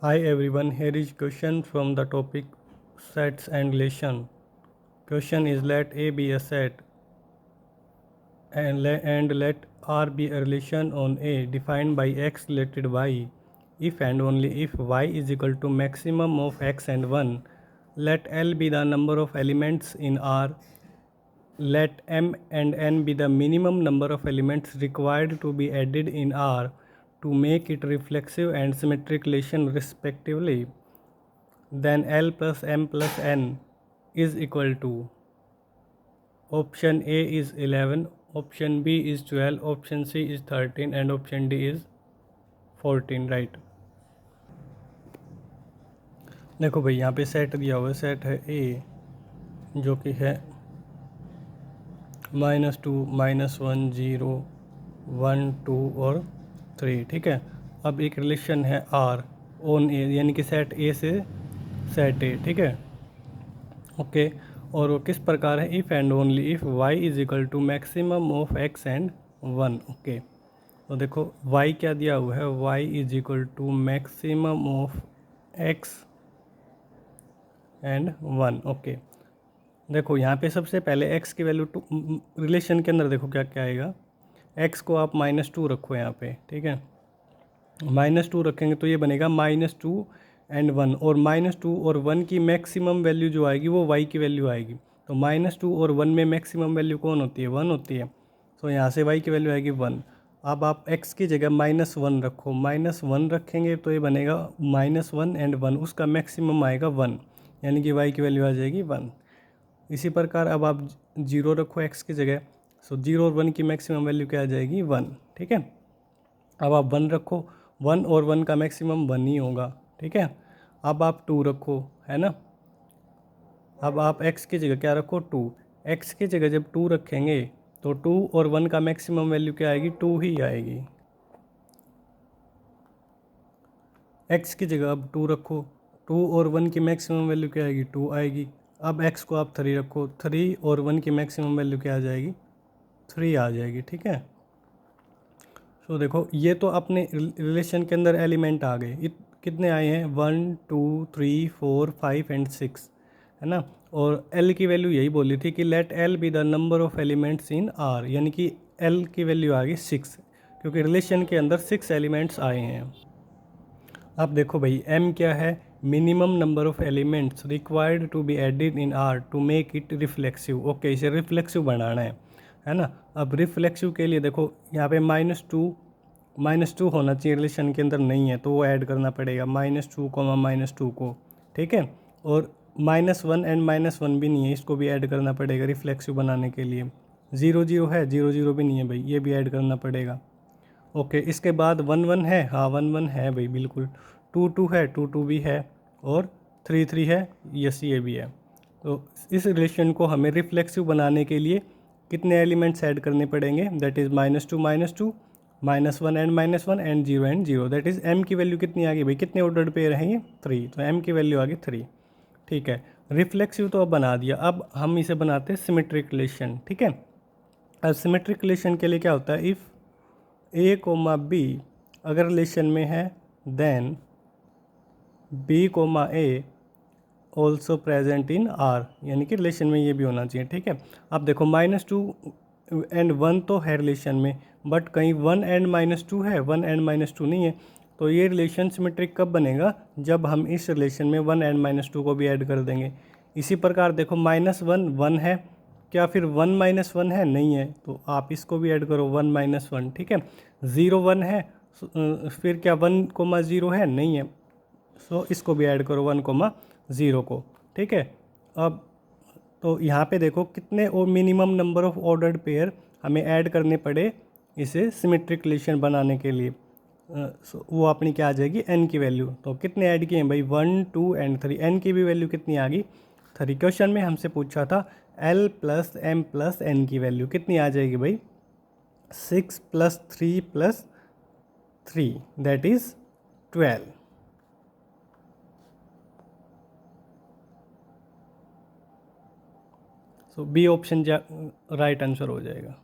Hi everyone, here is question from the topic sets and relation. Question is let A be a set and let R be a relation on A defined by X related Y. If and only if Y is equal to maximum of X and 1, let L be the number of elements in R. Let M and N be the minimum number of elements required to be added in R to make it reflexive and symmetric relation respectively. Then L plus M plus N is equal to option A is 11, option B is 12, option C is 13 and option D is 14, right. देखो भाई यहाँ पे set दिया हुआ है, set है ए जो कि है -2, -1, 0, 1, 2 और 3, ठीक है। अब एक रिलेशन है आर ऑन ए, यानी कि सेट ए से सेट ए, ठीक है, ओके। और वो किस प्रकार है, if and only if y is equal to maximum of x and 1, okay. तो देखो y क्या दिया हुआ है, y is equal to maximum of x and 1, okay. देखो यहाँ पे सबसे पहले x की वैल्यू टू, रिलेशन के अंदर देखो क्या क्या आएगा, x को आप -2 रखो यहाँ पे, ठीक है। -2 रखेंगे तो ये बनेगा -2 एंड 1, और -2 और 1 की मैक्सिमम वैल्यू जो आएगी वो y की वैल्यू आएगी। तो -2 और 1 में मैक्सिमम वैल्यू कौन होती है, 1 होती है। तो यहाँ से y की वैल्यू आएगी 1। अब आप x की जगह -1 रखो, -1 रखेंगे तो ये बनेगा -1 एंड 1, उसका मैक्सिमम आएगा 1, यानी कि y की वैल्यू आ जाएगी 1। इसी प्रकार अब आप 0 रखो x की जगह, सो 0 और 1 की मैक्सिमम वैल्यू क्या आ जाएगी, 1, ठीक है। अब आप 1 रखो, 1 और 1 का मैक्सिमम 1 ही होगा, ठीक है। अब आप 2 रखो, है ना। अब आप x की जगह क्या रखो, 2। x की जगह जब 2 रखेंगे तो 2 और 1 का मैक्सिमम वैल्यू क्या आएगी, 2 ही आएगी। x की जगह अब 2 रखो, 2 और 1 की मैक्सिमम वैल्यू क्या आएगी, 2 आएगी। अब x को आप 3 रखो, 3 और 1 की मैक्सिमम वैल्यू क्या आ जाएगी, 3 आ जाएगी, ठीक है। तो देखो ये तो अपने रिलेशन के अंदर एलिमेंट आ गए, कितने आए हैं, 1, 2, 3, 4, 5 एंड 6, है ना। और L की वैल्यू यही बोली थी कि let L be the number of elements in R, यानी कि L की वैल्यू आ गई 6, क्योंकि रिलेशन के अंदर 6 एलिमेंट्स आए हैं। अब देखो भाई M क्या है, minimum number of elements required to be added in R to make it reflexive, okay, इसे रिफ्लेक्सिव बनाना है ना। अब रिफ्लेक्सिव के लिए देखो यहाँ पे -2 होना चाहिए, रिलेशन के अंदर नहीं है तो वो ऐड करना पड़ेगा, -2, -2 को, ठीक है। और -1 एंड -1 भी नहीं है, इसको भी ऐड करना पड़ेगा रिफ्लेक्सिव बनाने के लिए। 0, 0 है, 0, 0 भी नहीं है भाई, ये भी ऐड करना पड़ेगा, ओके। इसके बाद 1, 1 है, हाँ 1, 1 है भाई बिल्कुल। 2, 2 है, 2, 2 भी है, और 3, 3 है, यस ये भी है। तो इस रिलेशन को हमें रिफ्लेक्सिव बनाने के लिए कितने एलिमेंट्स ऐड करने पड़ेंगे, that is -2, -2, -1 and 0 and 0, that is m की वैल्यू कितनी आ गई भाई, कितने ऑर्डर्ड पेयर हैं ये, 3, तो m की वैल्यू आ गई 3, ठीक है। रिफ्लेक्सिव तो अब बना दिया, अब हम इसे बनाते हैं सिमेट्रिक रिलेशन, ठीक है। अब सिमेट्रिक रिलेशन के लिए क्या होता है, इफ़ A, B अगर रिलेशन में है then B, A also present in R, यानी कि रिलेशन में ये भी होना चाहिए, ठीक है। अब देखो -2 एंड 1 तो है रिलेशन में, बट कहीं 1 एंड -2 है, 1 एंड -2 नहीं है। तो ये रिलेशन सिमेट्रिक कब बनेगा, जब हम इस रिलेशन में 1 एंड -2 को भी ऐड कर देंगे। इसी प्रकार देखो -1 1 है, क्या फिर 1 -1 है, नहीं है, तो आप इसको भी ऐड करो 1 -1, ठीक है। 0 1 है, फिर क्या 1, 0 है, नहीं है, सो इसको भी ऐड करो 1, 0 को, ठीक है। अब तो यहाँ पे देखो कितने और minimum number of ordered pair हमें ऐड करने पड़े इसे सिमेट्रिक रिलेशन बनाने के लिए, वो अपनी क्या आ जाएगी, n की वैल्यू। तो कितने ऐड किए हैं भाई, 1, 2 एंड 3, n की भी वैल्यू कितनी आ गई, 3। क्वेश्चन में हमसे पूछा था L + M + n की वैल्यू कितनी आ जाएगी भाई, 6 + 3 + 3, that is 12। So B option right answer हो जाएगा।